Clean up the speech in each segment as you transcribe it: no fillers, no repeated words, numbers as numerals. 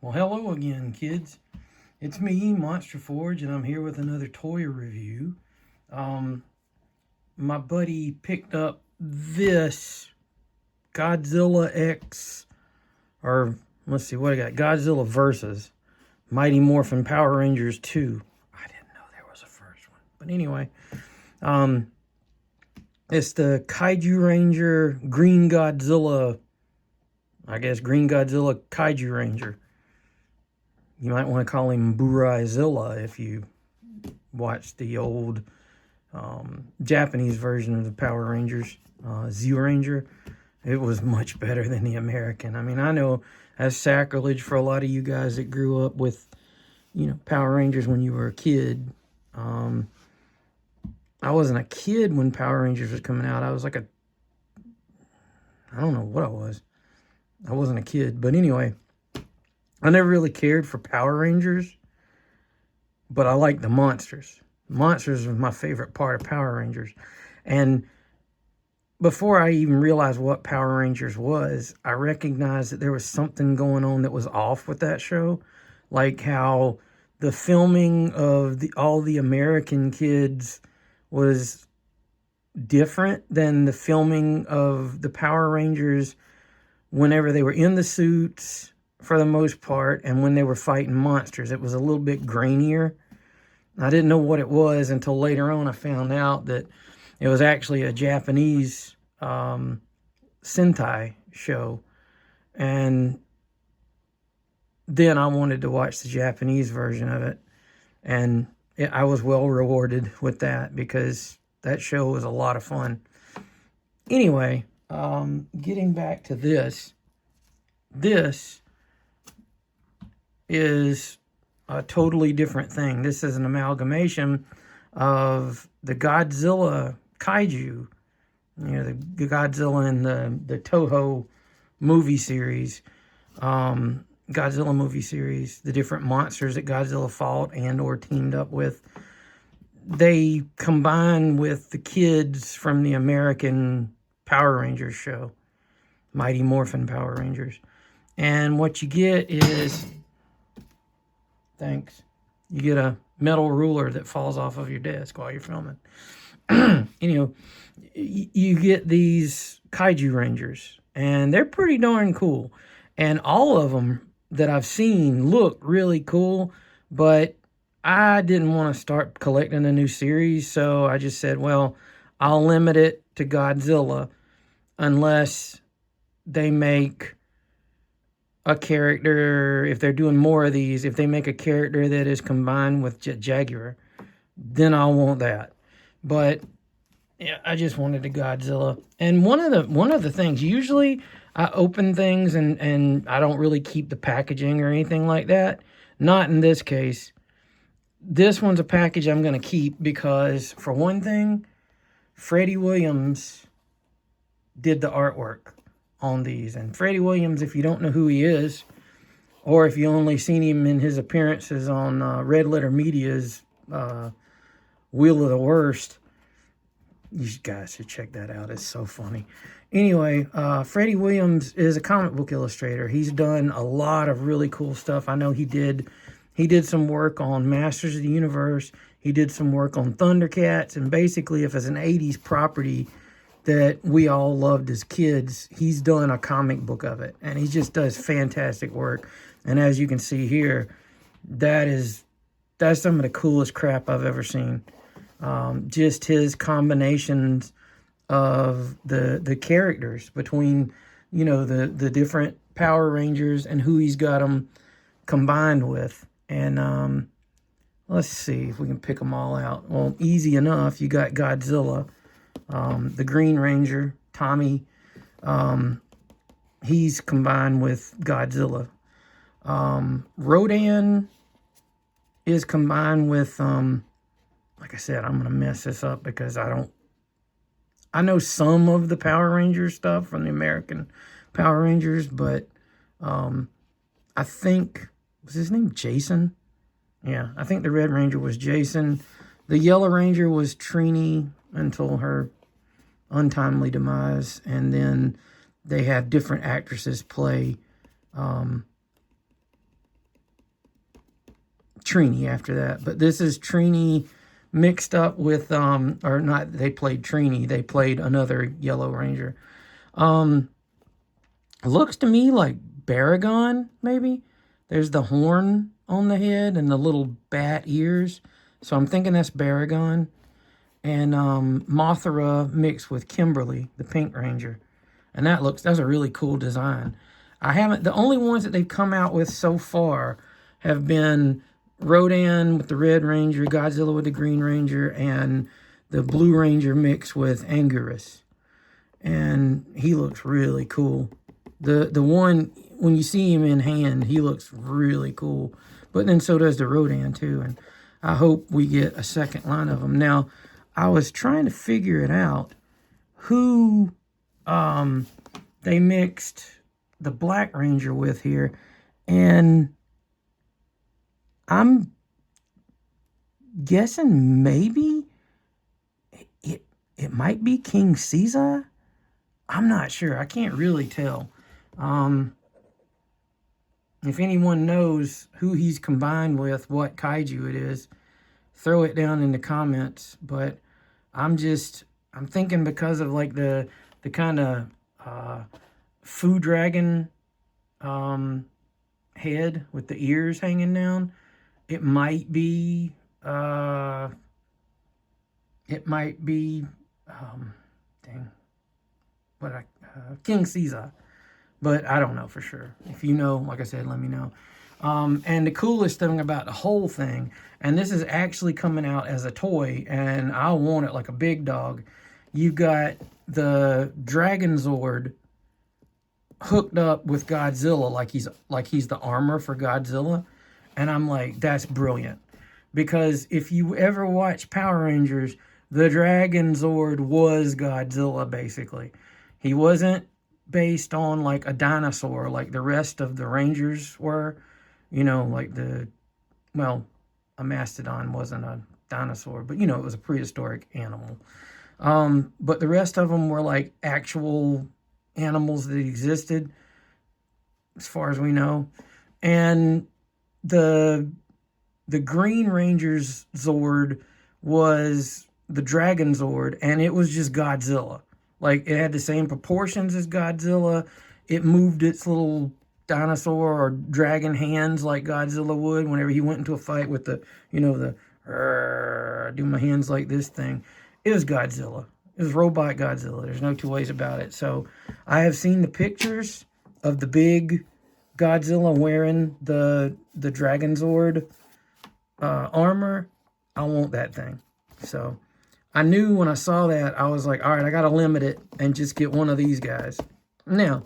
Well, hello again, kids. It's me, Monster Forge, and I'm here with another toy review. Um, my buddy picked up this Godzilla X, or let's see what I got. Godzilla versus Mighty Morphin Power Rangers 2. I didn't know there was a first one, but anyway, um, it's the Kaiju Ranger Green Godzilla. I guess Green Godzilla Kaiju Ranger. You might want to call him BuraiZilla if you watched the old Japanese version of the Power Rangers, Z-Ranger. It was much better than the American. I mean, I know that's sacrilege for a lot of you guys that grew up with, Power Rangers when you were a kid. I wasn't a kid when Power Rangers was coming out. I was like I don't know what I was. I wasn't a kid. But anyway, I never really cared for Power Rangers, but I like the monsters. Monsters are my favorite part of Power Rangers. And before I even realized what Power Rangers was, I recognized that there was something going on that was off with that show. Like how the filming of all the American kids was different than the filming of the Power Rangers whenever they were in the suits, for the most part, and when they were fighting monsters. It was a little bit grainier. I didn't know what it was until later on I found out that it was actually a Japanese Sentai show. And then I wanted to watch the Japanese version of it. And I was well rewarded with that because that show was a lot of fun. Anyway, getting back to this. This is a totally different thing. This is an amalgamation of the Godzilla Kaiju, the Godzilla in the Toho movie series, Godzilla movie series, the different monsters that Godzilla fought and or teamed up with. They combine with the kids from the American Power Rangers show, Mighty Morphin Power Rangers. And what you get is, you get a metal ruler that falls off of your desk while you're filming. You get these Kaiju Rangers, and they're pretty darn cool. And all of them that I've seen look really cool, but I didn't want to start collecting a new series, so I just said, well, I'll limit it to Godzilla unless they make a character, if they're doing more of these, if they make a character that is combined with Jaguar, then I'll want that. But yeah, I just wanted a Godzilla. And one of the things, usually I open things and I don't really keep the packaging or anything like that. Not in this case. This one's a package I'm going to keep because, for one thing, Freddie Williams did the artwork on these. And Freddie Williams, if you don't know who he is, or if you only seen him in his appearances on Red Letter Media's Wheel of the Worst, you guys should check that out. It's so funny. Anyway, Freddie Williams is a comic book illustrator. He's done a lot of really cool stuff. I know he did some work on Masters of the Universe. He did some work on Thundercats. And basically, if it's an 80s property that we all loved as kids, he's done a comic book of it. And he just does fantastic work. And as you can see here, that's some of the coolest crap I've ever seen. Just his combinations of the characters between, the different Power Rangers and who he's got them combined with. And let's see if we can pick them all out. Well, easy enough. You got Godzilla. The Green Ranger, Tommy, he's combined with Godzilla. Rodan is combined with, like I said, I'm going to mess this up because I know some of the Power Rangers stuff from the American Power Rangers, but I think, was his name Jason? Yeah, I think the Red Ranger was Jason. The Yellow Ranger was Trini until her untimely demise, and then they have different actresses play Trini after that. But this is Trini mixed up with, or not, they played Trini. They played another Yellow Ranger. Looks to me like Baragon, maybe. There's the horn on the head and the little bat ears. So I'm thinking that's Baragon. And Mothra mixed with Kimberly, the Pink Ranger. And that's a really cool design. The only ones that they've come out with so far have been Rodan with the Red Ranger, Godzilla with the Green Ranger, and the Blue Ranger mixed with Anguirus. And he looks really cool. The one, when you see him in hand, he looks really cool. But then so does the Rodan too. And I hope we get a second line of them. Now, I was trying to figure it out who they mixed the Black Ranger with here. And I'm guessing maybe it might be King Caesar. I'm not sure. I can't really tell. If anyone knows who he's combined with, what kaiju it is, throw it down in the comments. But I'm thinking because of like the kind of food dragon head with the ears hanging down, it might be King Caesar. But I don't know for sure. If you know, like I said, let me know. And the coolest thing about the whole thing, and this is actually coming out as a toy, and I want it like a big dog. You've got the Dragon Zord hooked up with Godzilla, like he's the armor for Godzilla, and I'm like, that's brilliant. Because if you ever watch Power Rangers, the Dragon Zord was Godzilla, basically. He wasn't based on like a dinosaur like the rest of the Rangers were. You know, like a mastodon wasn't a dinosaur, but, you know, it was a prehistoric animal. But the rest of them were like actual animals that existed, as far as we know. And the Green Ranger's Zord was the Dragon Zord, and it was just Godzilla. Like, it had the same proportions as Godzilla. It moved its little dinosaur or dragon hands like Godzilla would whenever he went into a fight with the, you know, the do my hands like this thing. It was Godzilla. It was robot Godzilla. There's no two ways about it. So I have seen the pictures of the big Godzilla wearing the Dragon Zord armor. I want that thing. So I knew when I saw that, I was like, all right, I got to limit it and just get one of these guys. Now,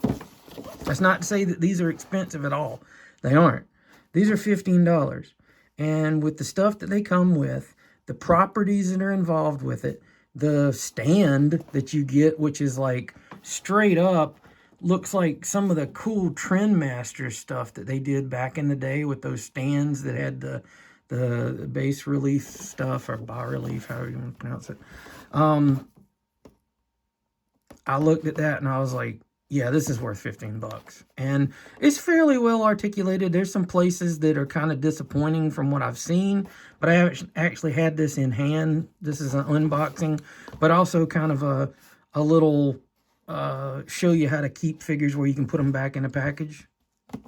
that's not to say that these are expensive at all. They aren't. These are $15. And with the stuff that they come with, the properties that are involved with it, the stand that you get, which is like straight up, looks like some of the cool Trendmaster stuff that they did back in the day with those stands that had the bas relief stuff, or bas relief, however you want to pronounce it. I looked at that and I was like, yeah, this is worth $15. And it's fairly well articulated. There's some places that are kind of disappointing from what I've seen, but I haven't actually had this in hand. This is an unboxing, but also kind of a little show you how to keep figures where you can put them back in a package.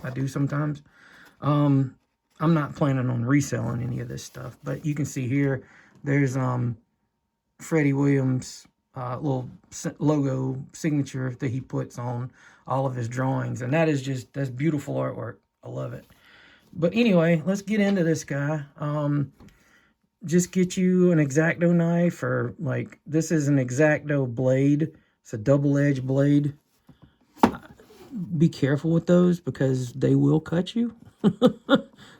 I do sometimes. I'm not planning on reselling any of this stuff, but you can see here, there's Freddie Williams' little logo signature that he puts on all of his drawings. And that's beautiful artwork. I love it. But anyway, let's get into this guy. Just get you an X-Acto knife, or like, this is an X-Acto blade. It's a double-edged blade. Be careful with those because they will cut you.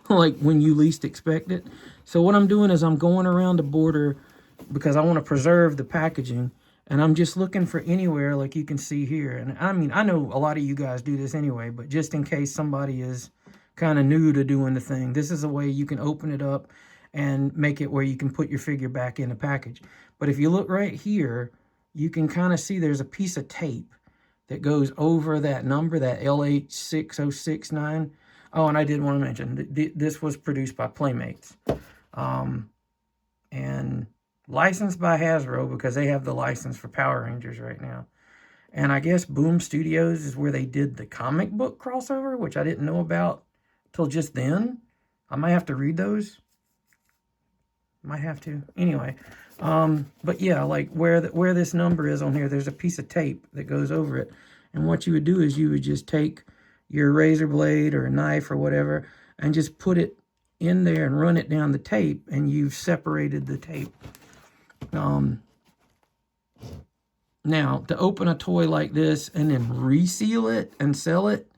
Like when you least expect it. So what I'm doing is I'm going around the border because I want to preserve the packaging. And I'm just looking for anywhere, like you can see here. And I mean, I know a lot of you guys do this anyway, but just in case somebody is kind of new to doing the thing, this is a way you can open it up and make it where you can put your figure back in the package. But if you look right here, you can kind of see there's a piece of tape that goes over that number, that LH6069. Oh, and I did want to mention, this was produced by Playmates. And licensed by Hasbro because they have the license for Power Rangers right now. And I guess Boom Studios is where they did the comic book crossover, which I didn't know about till just then. I might have to read those. Might have to. Anyway, but yeah, like where this number is on here, there's a piece of tape that goes over it. And what you would do is you would just take your razor blade or a knife or whatever and just put it in there and run it down the tape, and you've separated the tape. Now, to open a toy like this and then reseal it and sell it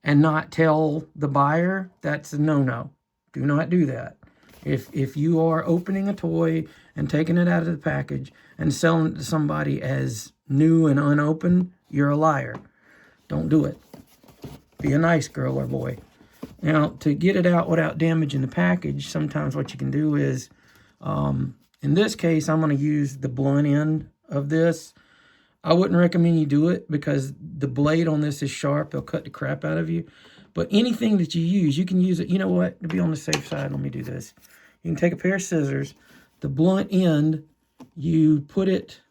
and not tell the buyer, that's a no-no. Do not do that. If you are opening a toy and taking it out of the package and selling it to somebody as new and unopened, you're a liar. Don't do it. Be a nice girl or boy. Now, to get it out without damaging the package, sometimes what you can do is, in this case, I'm going to use the blunt end of this. I wouldn't recommend you do it because the blade on this is sharp. They'll cut the crap out of you. But anything that you use, you can use it. You know what? To be on the safe side, let me do this. You can take a pair of scissors. The blunt end, you put it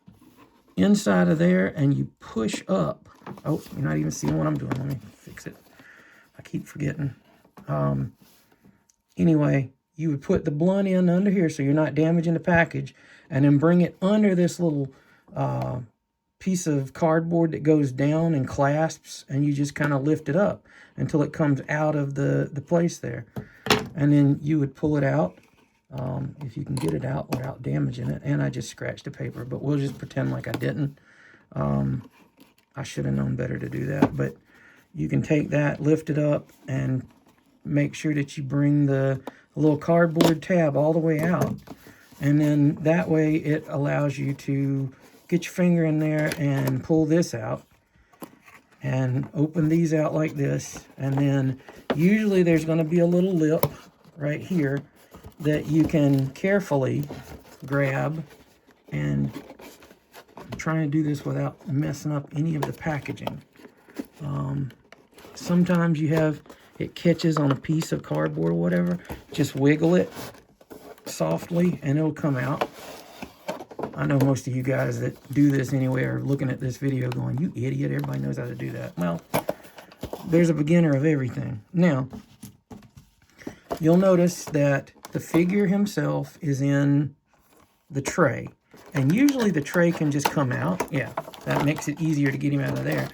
inside of there and you push up. Oh, you're not even seeing what I'm doing. Let me fix it. I keep forgetting. Anyway, you would put the blunt end under here so you're not damaging the package, and then bring it under this little piece of cardboard that goes down and clasps, and you just kind of lift it up until it comes out of the place there. And then you would pull it out, if you can get it out without damaging it. And I just scratched the paper, but we'll just pretend like I didn't. I should have known better to do that, but you can take that, lift it up, and make sure that you bring the little cardboard tab all the way out. And then that way it allows you to get your finger in there and pull this out and open these out like this. And then usually there's going to be a little lip right here that you can carefully grab, and I'm trying to do this without messing up any of the packaging. Sometimes it catches on a piece of cardboard or whatever. Just wiggle it softly and it'll come out. I know most of you guys that do this anyway are looking at this video going, you idiot, everybody knows how to do that. Well, there's a beginner of everything. Now, you'll notice that the figure himself is in the tray. And usually the tray can just come out. Yeah, that makes it easier to get him out of there.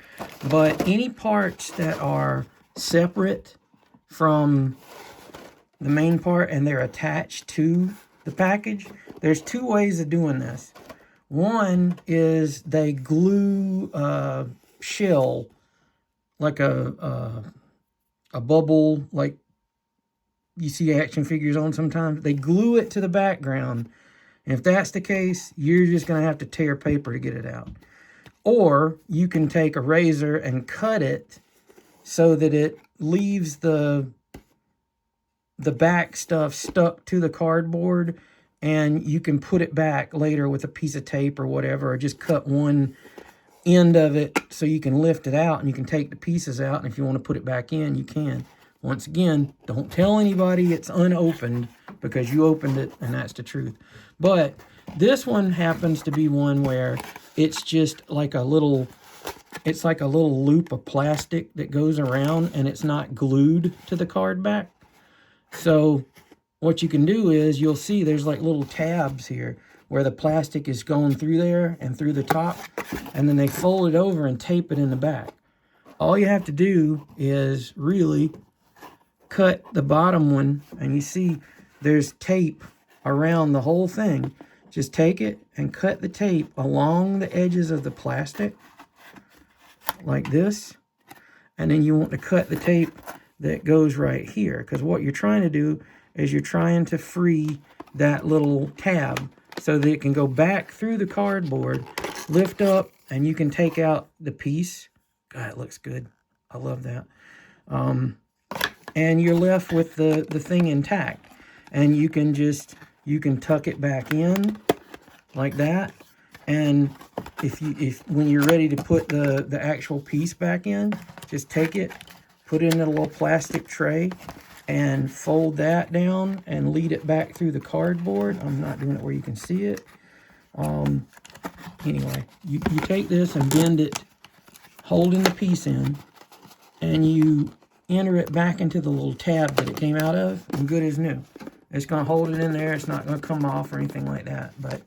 But any parts that are separate from the main part and they're attached to the package, there's two ways of doing this. One is they glue a shell, like a bubble, like you see action figures on sometimes. They glue it to the background. And if that's the case, you're just going to have to tear paper to get it out. Or you can take a razor and cut it so that it leaves the back stuff stuck to the cardboard, and you can put it back later with a piece of tape or whatever, or just cut one end of it so you can lift it out and you can take the pieces out, and if you want to put it back in, you can. Once again, don't tell anybody it's unopened because you opened it and that's the truth. But this one happens to be one where it's just like a little loop of plastic that goes around and it's not glued to the card back. So what you can do is you'll see there's like little tabs here where the plastic is going through there and through the top, and then they fold it over and tape it in the back. All you have to do is really cut the bottom one, and you see there's tape around the whole thing. Just take it and cut the tape along the edges of the plastic like this, and then you want to cut the tape that goes right here, because what you're trying to do is you're trying to free that little tab so that it can go back through the cardboard, lift up, and you can take out the piece. God, it looks good. I love that. And you're left with the thing intact. And you can tuck it back in like that. And when you're ready to put the actual piece back in, just take it put it in a little plastic tray, and fold that down and lead it back through the cardboard. I'm not doing it where you can see it. Anyway, you take this and bend it, holding the piece in, and you enter it back into the little tab that it came out of, and good as new. It's going to hold it in there. It's not going to come off or anything like that. But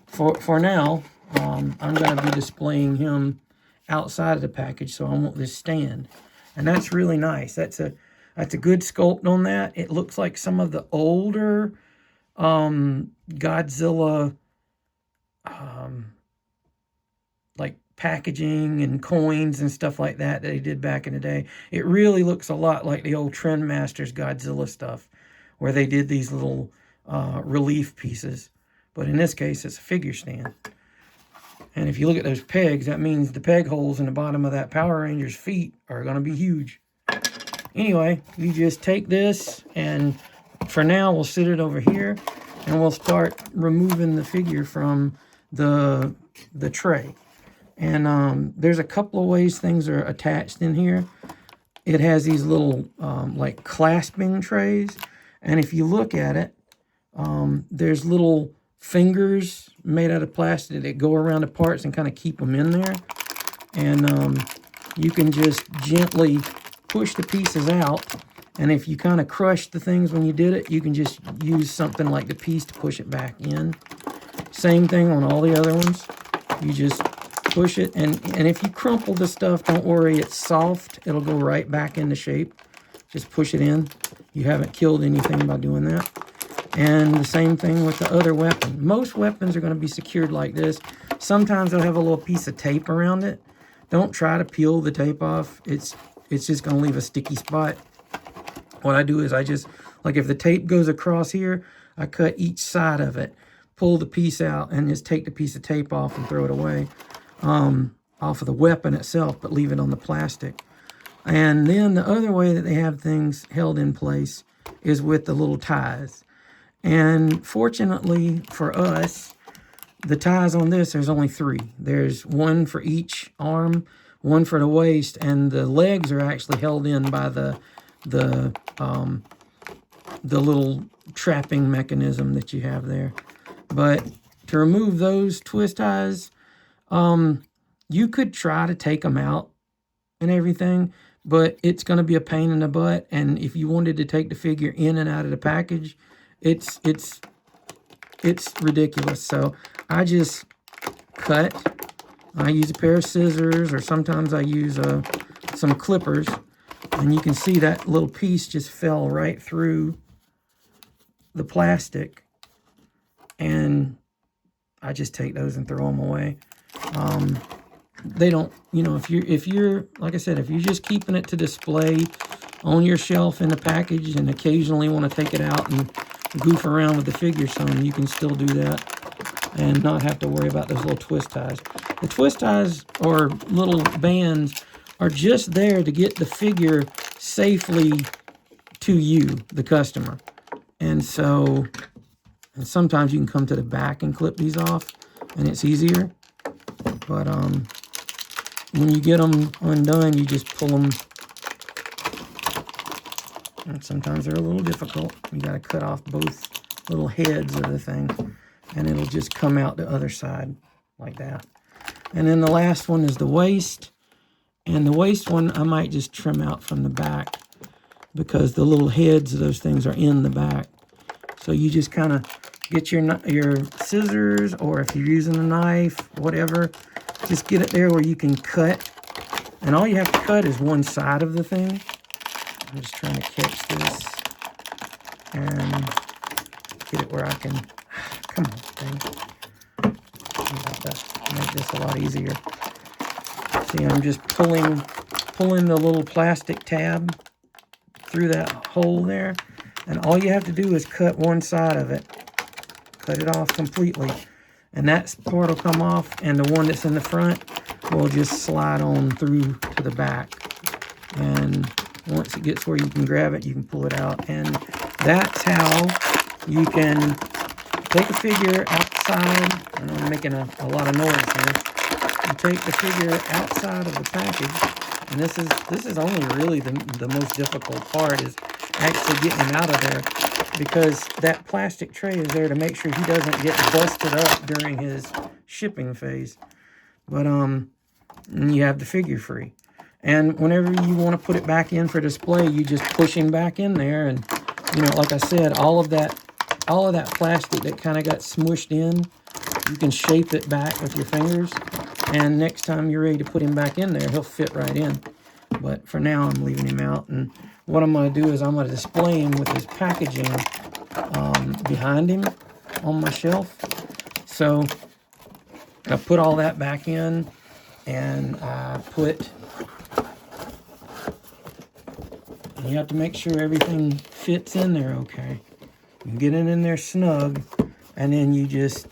for now, I'm going to be displaying him outside of the package, so I want this stand. And that's really nice. That's a good sculpt on that. It looks like some of the older Godzilla like packaging and coins and stuff like that they did back in the day. It really looks a lot like the old Trendmasters Godzilla stuff, where they did these little relief pieces. But in this case, it's a figure stand. And if you look at those pegs, that means the peg holes in the bottom of that Power Ranger's feet are going to be huge. Anyway, you just take this, and for now, we'll sit it over here, and we'll start removing the figure from the tray. And there's a couple of ways things are attached in here. It has these little like clasping trays, and if you look at it, there's little fingers made out of plastic that go around the parts and kind of keep them in there. And you can just gently push the pieces out, and if you kind of crushed the things when you did it, you can just use something like the piece to push it back in. Same thing on all the other ones. You just push it, and if you crumple the stuff, don't worry, it's soft. It'll go right back into shape. Just push it in. You haven't killed anything by doing that. And the same thing with the other weapon. Most weapons are going to be secured like this. Sometimes they'll have a little piece of tape around it. Don't try to peel the tape off. It's just going to leave a sticky spot. What I do is I just, like if the tape goes across here, I cut each side of it, pull the piece out, and just take the piece of tape off and throw it away off of the weapon itself, but leave it on the plastic. And then the other way that they have things held in place is with the little ties. And fortunately for us, the ties on this, there's only 3. There's one for each arm, one for the waist, and the legs are actually held in by the little trapping mechanism that you have there. But to remove those twist ties, you could try to take them out and everything, but it's going to be a pain in the butt. And if you wanted to take the figure in and out of the package, it's ridiculous. So I just cut. I use a pair of scissors, or sometimes I use some clippers. And you can see that little piece just fell right through the plastic. And I just take those and throw them away. They don't, if you're, like I said, if you're just keeping it to display on your shelf in the package and occasionally want to take it out and goof around with the figure some, you can still do that and not have to worry about those little twist ties. The twist ties or little bands are just there to get the figure safely to you, the customer. And so, and sometimes you can come to the back and clip these off, and it's easier. But when you get them undone, you just pull them. And sometimes they're a little difficult. You got to cut off both little heads of the thing, and it'll just come out the other side like that. And then the last one is the waist. And the waist one, I might just trim out from the back because the little heads of those things are in the back. So you just kind of get your scissors, or if you're using a knife, whatever, just get it there where you can cut. And all you have to cut is one side of the thing. I'm just trying to catch this and get it where I can. Come on, thing. I'm about to make this a lot easier. See, I'm just pulling the little plastic tab through that hole there. And all you have to do is cut one side of it. Cut it off completely. And that part will come off, and the one that's in the front will just slide on through to the back. And once it gets where you can grab it, you can pull it out. And that's how you can take a figure outside. And I'm making a lot of noise here. You take the figure outside of the package, And this is only really the most difficult part, is actually getting him out of there, because that plastic tray is there to make sure he doesn't get busted up during his shipping phase. But you have the figure free. And whenever you want to put it back in for display, you just push him back in there. And, you know, like I said, all of that plastic that kind of got smushed in, you can shape it back with your fingers. And next time you're ready to put him back in there, he'll fit right in. But for now, I'm leaving him out. And what I'm going to do is I'm going to display him with his packaging behind him on my shelf. So I put all that back in, and I put... And you have to make sure everything fits in there okay. You get it in there snug, and then you just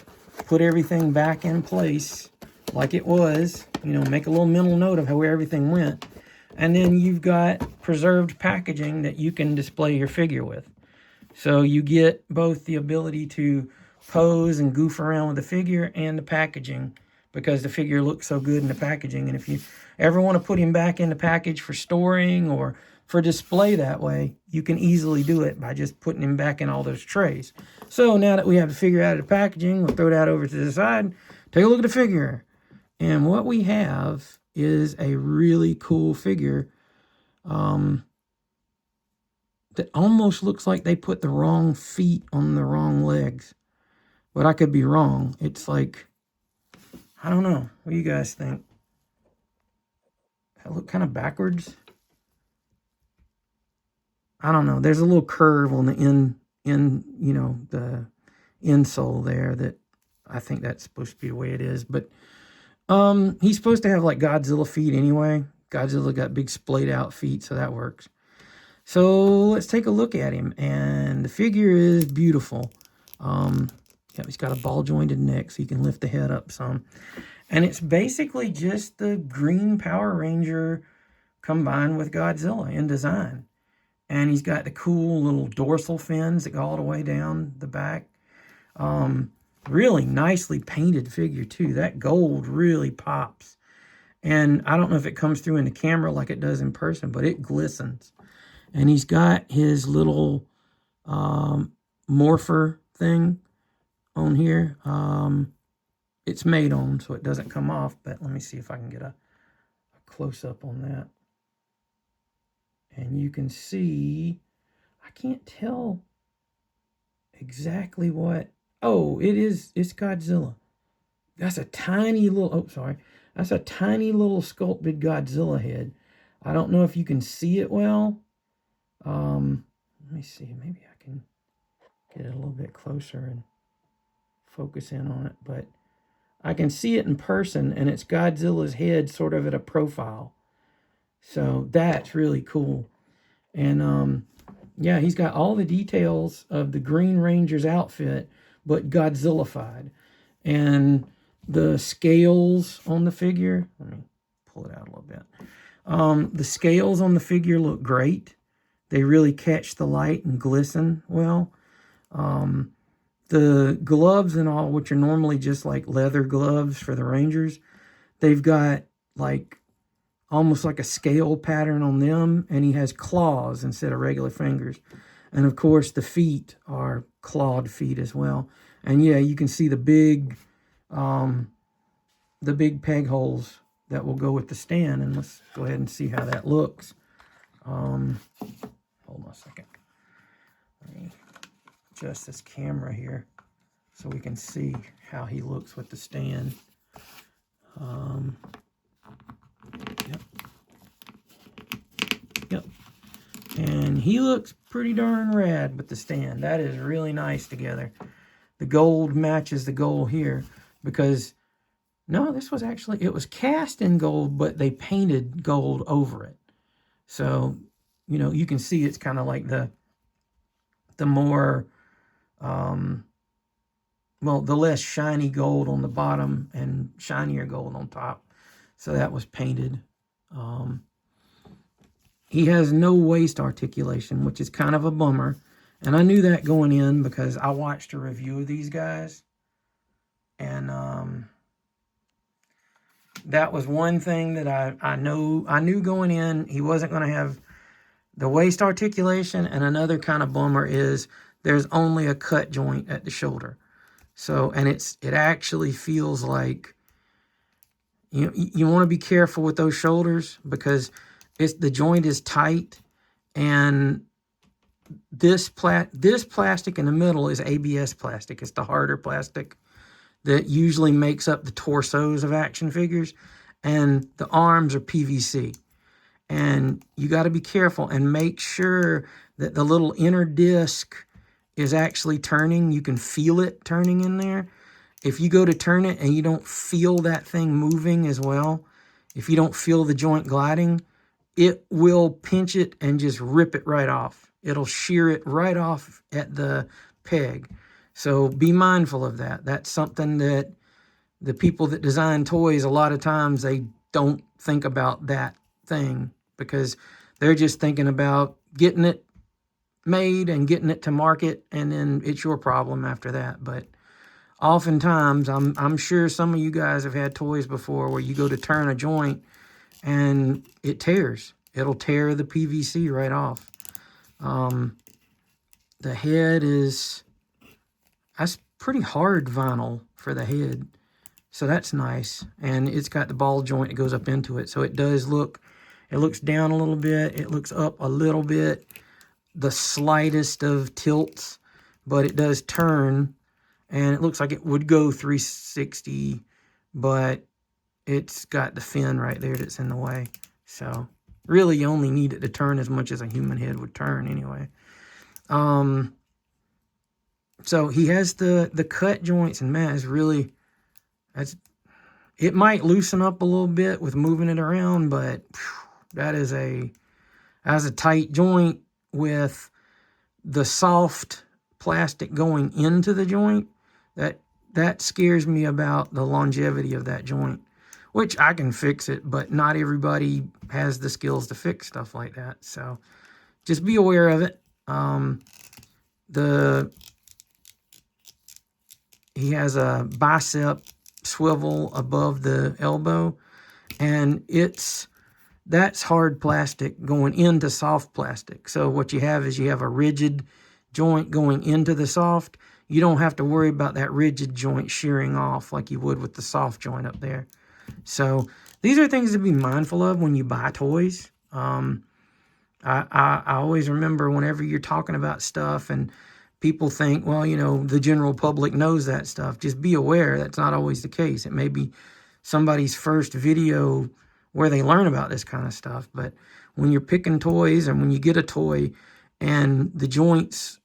put everything back in place like it was. You know, make a little mental note of how everything went. And then you've got preserved packaging that you can display your figure with. So you get both the ability to pose and goof around with the figure and the packaging, because the figure looks so good in the packaging. And if you ever want to put him back in the package for storing or for display that way, you can easily do it by just putting him back in all those trays. So now that we have the figure out of the packaging, we'll throw that over to the side. Take a look at the figure. And what we have is a really cool figure that almost looks like they put the wrong feet on the wrong legs. But I could be wrong. It's like, I don't know. What do you guys think? That look kind of backwards. I don't know. There's a little curve on the you know, the insole there that I think that's supposed to be the way it is. But he's supposed to have like Godzilla feet anyway. Godzilla got big splayed out feet, so that works. So let's take a look at him. And the figure is beautiful. Yeah, he's got a ball jointed neck, so you can lift the head up some. And it's basically just the green Power Ranger combined with Godzilla in design. And he's got the cool little dorsal fins that go all the way down the back. Really nicely painted figure, too. That gold really pops. And I don't know if it comes through in the camera like it does in person, but it glistens. And he's got his little morpher thing on here. It's made on, so it doesn't come off. But let me see if I can get a close-up on that. And you can see, I can't tell exactly what, oh, it's Godzilla. That's a tiny little, oh, sorry. That's a tiny little sculpted Godzilla head. I don't know if you can see it well. Let me see, maybe I can get it a little bit closer and focus in on it. But I can see it in person, and it's Godzilla's head sort of at a profile. So that's really cool. And yeah, he's got all the details of the Green Ranger's outfit, but Godzilla-fied. And the scales on the figure, let me pull it out a little bit. The scales on the figure look great. They really catch the light and glisten well. The gloves and all, which are normally just like leather gloves for the Rangers, they've got like almost like a scale pattern on them, and he has claws instead of regular fingers. And of course, the feet are clawed feet as well. And yeah, you can see the big peg holes that will go with the stand. And let's go ahead and see how that looks. Hold on a second. Let me adjust this camera here so we can see how he looks with the stand. Yep. And he looks pretty darn rad with the stand. That is really nice together. The gold matches the gold here because, no, this was actually, it was cast in gold, but they painted gold over it. So, you know, you can see it's kind of like the more, well, the less shiny gold on the bottom and shinier gold on top. So that was painted. He has no waist articulation, which is kind of a bummer. And I knew that going in because I watched a review of these guys. And that was one thing that I knew going in he wasn't going to have the waist articulation. And another kind of bummer is there's only a cut joint at the shoulder. So, and it actually feels like you want to be careful with those shoulders because the joint is tight, and this plastic in the middle is ABS plastic. It's the harder plastic that usually makes up the torsos of action figures, and the arms are PVC. And you got to be careful and make sure that the little inner disc is actually turning. You can feel it turning in there. If you go to turn it and you don't feel that thing moving as well, if you don't feel the joint gliding, it will pinch it and just rip it right off. It'll shear it right off at the peg. So be mindful of that. That's something that the people that design toys, a lot of times they don't think about that thing because they're just thinking about getting it made and getting it to market, and then it's your problem after that. But oftentimes, I'm sure some of you guys have had toys before where you go to turn a joint and it tears. It'll tear the PVC right off. The head that's pretty hard vinyl for the head. So that's nice. And it's got the ball joint that goes up into it. So it looks down a little bit. It looks up a little bit. The slightest of tilts, but it does turn. And it looks like it would go 360, but it's got the fin right there that's in the way. So really you only need it to turn as much as a human head would turn anyway. So he has the cut joints, and man, it might loosen up a little bit with moving it around, but that's a tight joint with the soft plastic going into the joint. That scares me about the longevity of that joint, which I can fix it, but not everybody has the skills to fix stuff like that. So just be aware of it. He has a bicep swivel above the elbow, and that's hard plastic going into soft plastic. So what you have is you have a rigid joint going into the soft. You don't have to worry about that rigid joint shearing off like you would with the soft joint up there. So these are things to be mindful of when you buy toys. I always remember whenever you're talking about stuff and people think, well, the general public knows that stuff. Just be aware that's not always the case. It may be somebody's first video where they learn about this kind of stuff. But when you're picking toys and when you get a toy and the joints,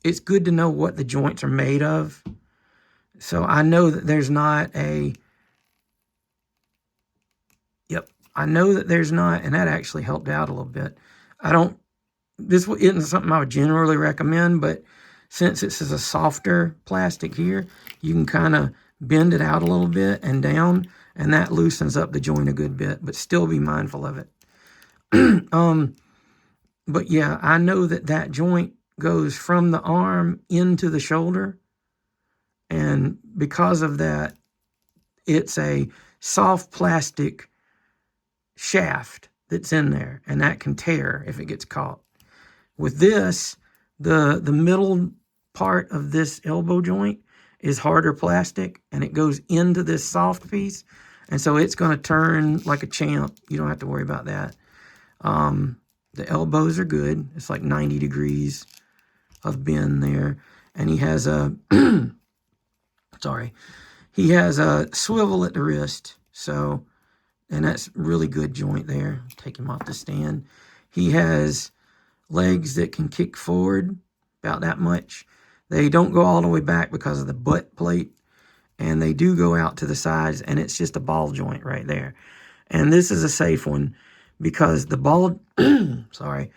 it's good to know what the joints are made of. So I know that there's not and that actually helped out a little bit. This isn't something I would generally recommend, but since this is a softer plastic here, you can kind of bend it out a little bit and down, and that loosens up the joint a good bit, but still be mindful of it. But yeah, I know that joint goes from the arm into the shoulder, and because of that, it's a soft plastic shaft that's in there, and that can tear if it gets caught. With this, the middle part of this elbow joint is harder plastic, and it goes into this soft piece, and so it's going to turn like a champ. You don't have to worry about that. The elbows are good. It's like 90 degrees of bend there, and he has a swivel at the wrist, so, and that's really good joint there. Take him off the stand. He has legs that can kick forward about that much. They don't go all the way back because of the butt plate, and they do go out to the sides, and it's just a ball joint right there. And this is a safe one because the ball, sorry,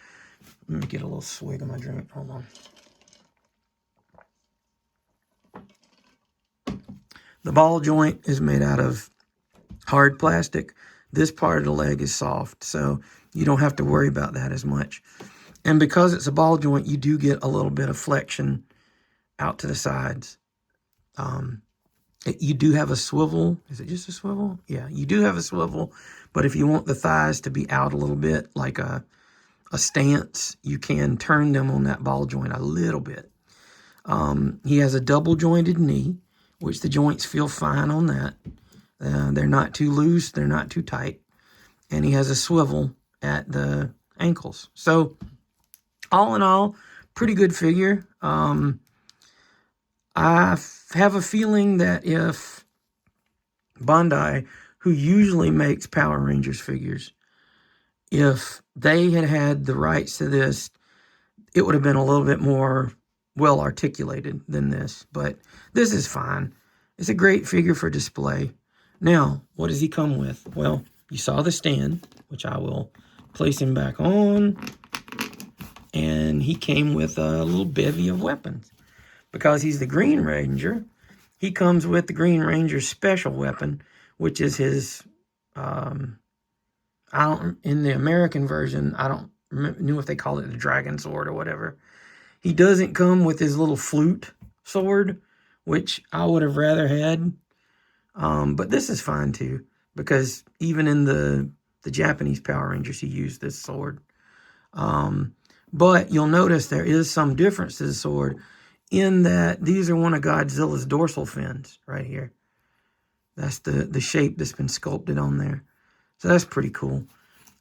let me get a little swig of my drink. Hold on. The ball joint is made out of hard plastic. This part of the leg is soft, so you don't have to worry about that as much. And because it's a ball joint, you do get a little bit of flexion out to the sides. You do have a swivel. Is it just a swivel? Yeah, you do have a swivel. But if you want the thighs to be out a little bit, like a stance, you can turn them on that ball joint a little bit. He has a double jointed knee, which the joints feel fine on that. They're not too loose. They're not too tight. And he has a swivel at the ankles. So all in all, pretty good figure. I have a feeling that if Bandai, who usually makes Power Rangers figures, if they had had the rights to this, it would have been a little bit more well articulated than this. But this is fine. It's a great figure for display. Now, what does he come with? Well, you saw the stand, which I will place him back on. And he came with a little bevy of weapons. Because he's the Green Ranger, he comes with the Green Ranger's special weapon, which is his, in the American version, I don't know if they call it the Dragon Sword or whatever. He doesn't come with his little flute sword, which I would have rather had. But this is fine too, because even in the Japanese Power Rangers, he used this sword. But you'll notice there is some difference to the sword in that these are one of Godzilla's dorsal fins right here. That's the shape that's been sculpted on there. So that's pretty cool.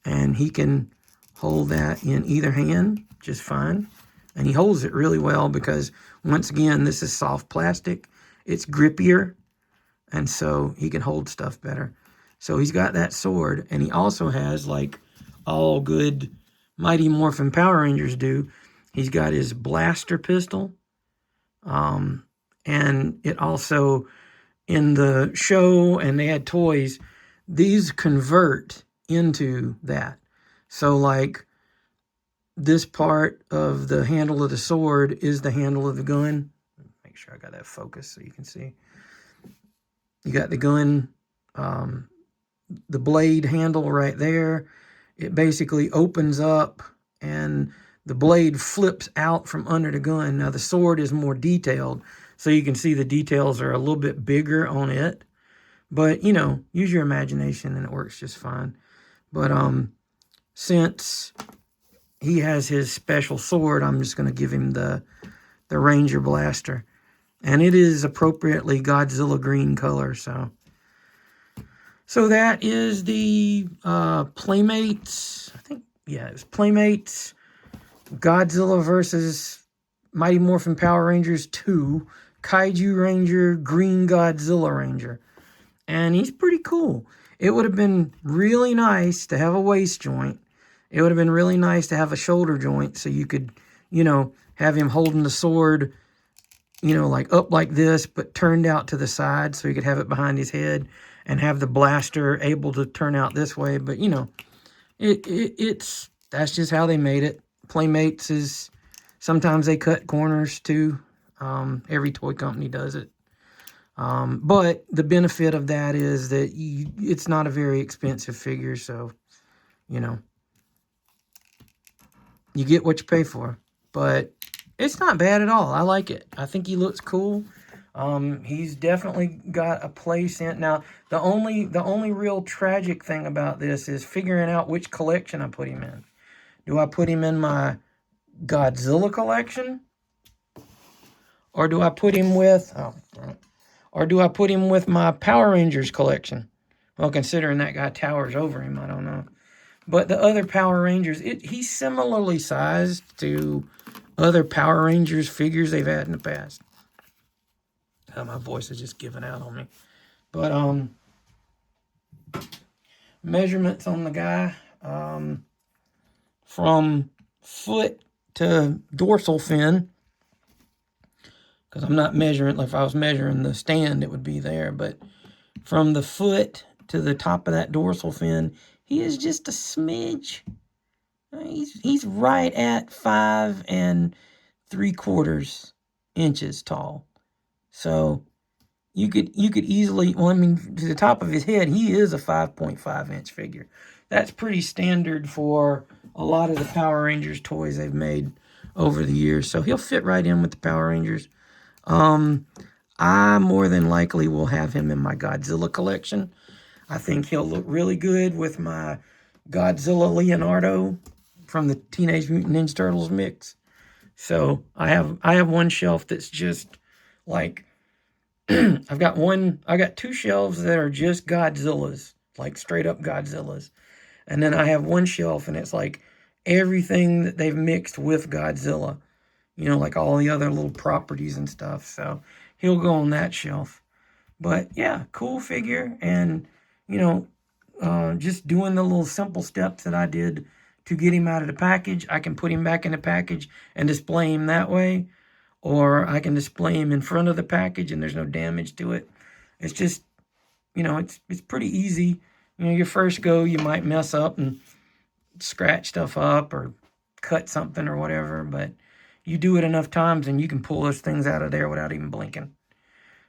And he can hold that in either hand just fine. And he holds it really well because, once again, this is soft plastic. It's grippier. And so he can hold stuff better. So he's got that sword. And he also has, like all good Mighty Morphin Power Rangers do, he's got his blaster pistol. And it also, in the show, and they had toys, these convert into that. So like this part of the handle of the sword is the handle of the gun. Make sure I got that focused so you can see. You got the gun, the blade handle right there. It basically opens up and the blade flips out from under the gun. Now the sword is more detailed, so you can see the details are a little bit bigger on it. But, you know, use your imagination and it works just fine. But since he has his special sword, I'm just going to give him the Ranger Blaster. And it is appropriately Godzilla green color, so that is the Playmates. I think, yeah, it was Playmates Godzilla versus Mighty Morphin Power Rangers 2 Kaiju Ranger Green Godzilla Ranger. And he's pretty cool. It would have been really nice to have a waist joint. It would have been really nice to have a shoulder joint so you could, you know, have him holding the sword, you know, like up like this, but turned out to the side so he could have it behind his head and have the blaster able to turn out this way. But, you know, it's that's just how they made it. Playmates is, sometimes they cut corners too. Every toy company does it. But the benefit of that is that it's not a very expensive figure. So, you know, you get what you pay for. But it's not bad at all. I like it. I think he looks cool. He's definitely got a place in. Now, the only real tragic thing about this is figuring out which collection I put him in. Do I put him in my Godzilla collection? Or do I put him with, or do I put him with my Power Rangers collection? Well, considering that guy towers over him, I don't know. But the other Power Rangers, he's similarly sized to other Power Rangers figures they've had in the past. My voice is just giving out on me. But measurements on the guy, from foot to dorsal fin, because I'm not measuring. If I was measuring the stand, it would be there. But from the foot to the top of that dorsal fin, he is just a smidge. He's right at 5 3/4 inches tall. So you could easily, well, I mean, to the top of his head, he is a 5.5 inch figure. That's pretty standard for a lot of the Power Rangers toys they've made over the years. So he'll fit right in with the Power Rangers. I more than likely will have him in my Godzilla collection. I think he'll look really good with my Godzilla Leonardo from the Teenage Mutant Ninja Turtles mix. So I have one shelf that's just like I got two shelves that are just Godzillas, like straight up Godzillas. And then I have one shelf and it's like everything that they've mixed with Godzilla, like all the other little properties and stuff. So he'll go on that shelf. But yeah, cool figure. And, you know, just doing the little simple steps that I did to get him out of the package, I can put him back in the package and display him that way. Or I can display him in front of the package and there's no damage to it. It's just, it's pretty easy. Your first go, you might mess up and scratch stuff up or cut something or whatever, but you do it enough times and you can pull those things out of there without even blinking.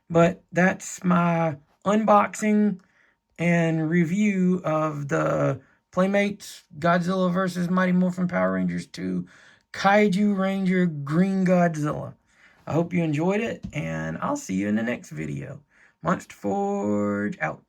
But that's my unboxing and review of the Playmates Godzilla vs. Mighty Morphin Power Rangers 2 Kaiju Ranger Green Godzilla. I hope you enjoyed it, and I'll see you in the next video. Monster Forge out.